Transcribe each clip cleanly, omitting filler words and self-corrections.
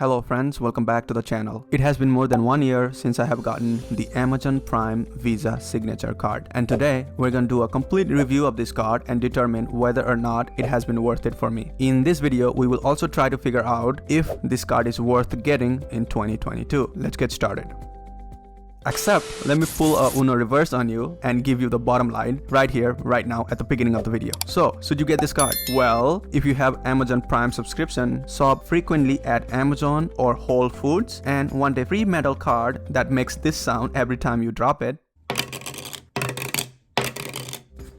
Hello friends, welcome back to the channel. It has been more than 1 year since I have gotten the Amazon Prime Visa signature card, and today we're going to do a complete review of this card and determine whether or not it has been worth it for me. In this video, we will also try to figure out if this card is worth getting in 2022. Let's get started. Except, let me pull a Uno reverse on you and give you the bottom line right here, right now at the beginning of the video. So, should you get this card? Well, if you have Amazon Prime subscription, shop frequently at Amazon or Whole Foods, and want a free metal card that makes this sound every time you drop it,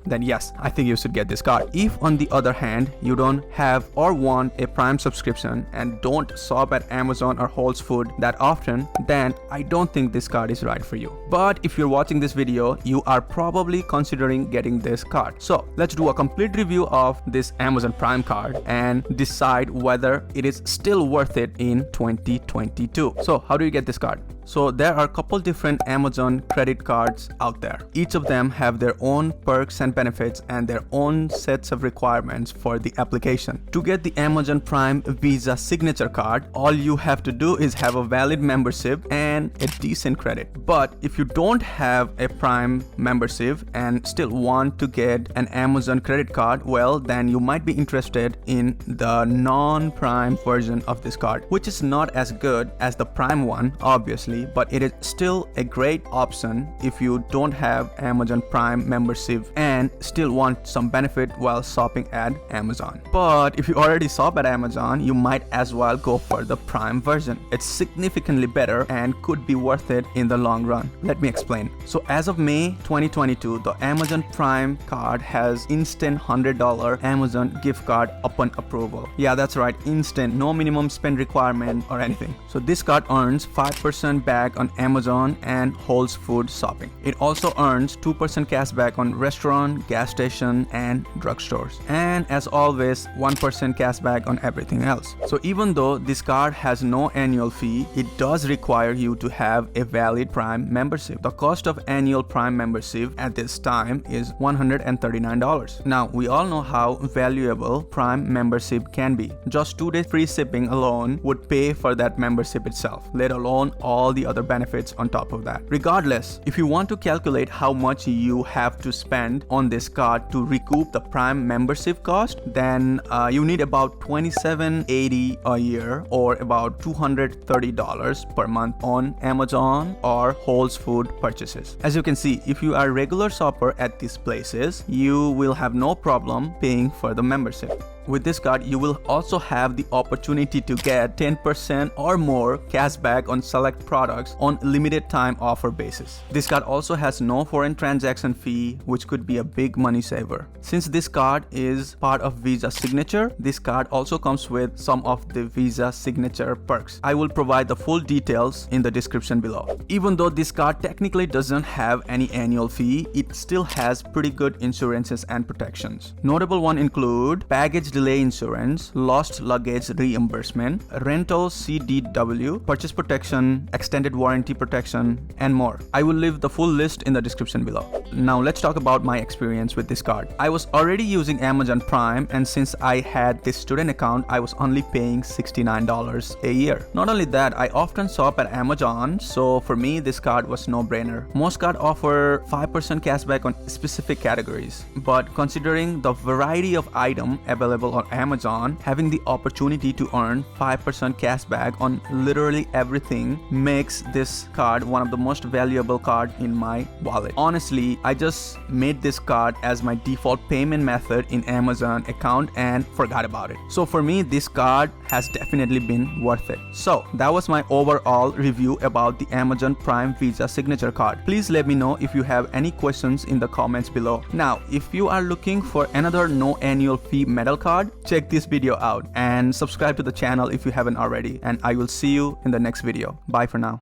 then yes, I think you should get this card. If on the other hand, you don't have or want a Prime subscription and don't shop at Amazon or Whole Foods that often, then I don't think this card is right for you. But if you're watching this video, you are probably considering getting this card. So let's do a complete review of this Amazon Prime card and decide whether it is still worth it in 2022. So how do you get this card? So there are a couple different Amazon credit cards out there. Each of them have their own perks and benefits and their own sets of requirements for the application. To get the Amazon Prime Visa signature card, all you have to do is have a valid membership and a decent credit. But if you don't have a Prime membership and still want to get an Amazon credit card, well, then you might be interested in the non-Prime version of this card, which is not as good as the Prime one, obviously, but it is still a great option if you don't have Amazon Prime membership and still want some benefit while shopping at Amazon. But if you already shop at Amazon, you might as well go for the Prime version. It's significantly better and could be worth it in the long run. Let me explain. So as of May 2022, the Amazon Prime card has instant $100 Amazon gift card upon approval. Yeah, that's right, instant, no minimum spend requirement or anything. So this card earns 5% back on Amazon and Whole Foods shopping. It also earns 2% cash back on restaurant, gas station, and drugstores. And as always, 1% cash back on everything else. So even though this card has no annual fee, it does require you to have a valid Prime membership. The cost of annual Prime membership at this time is $139. Now, we all know how valuable Prime membership can be. Just 2 days free shipping alone would pay for that membership itself, let alone all the other benefits on top of that. Regardless, if you want to calculate how much you have to spend on this card to recoup the Prime membership cost, then you need about $27.80 a year or about $230 per month on Amazon or Whole Foods purchases. As you can see, if you are a regular shopper at these places, you will have no problem paying for the membership. With this card, you will also have the opportunity to get 10% or more cash back on select products on limited time offer basis. This card also has no foreign transaction fee, which could be a big money saver. Since this card is part of Visa Signature, this card also comes with some of the Visa Signature perks. I will provide the full details in the description below. Even though this card technically doesn't have any annual fee, it still has pretty good insurances and protections. Notable ones include baggage delay insurance, lost luggage reimbursement, rental CDW, purchase protection, extended warranty protection, and more. I will leave the full list in the description below. Now let's talk about my experience with this card. I was already using Amazon Prime, and since I had this student account, I was only paying $69 a year. Not only that, I often shop at Amazon, so for me this card was no-brainer. Most cards offer 5% cashback on specific categories, but considering the variety of items available on Amazon, having the opportunity to earn 5% cashback on literally everything makes this card one of the most valuable cards in my wallet. Honestly, I just made this card as my default payment method in Amazon account and forgot about it. So for me, this card has definitely been worth it. So that was my overall review about the Amazon Prime Visa signature card. Please let me know if you have any questions in the comments below. Now, if you are looking for another no annual fee metal card, check this video out and subscribe to the channel if you haven't already, and I will see you in the next video. Bye for now.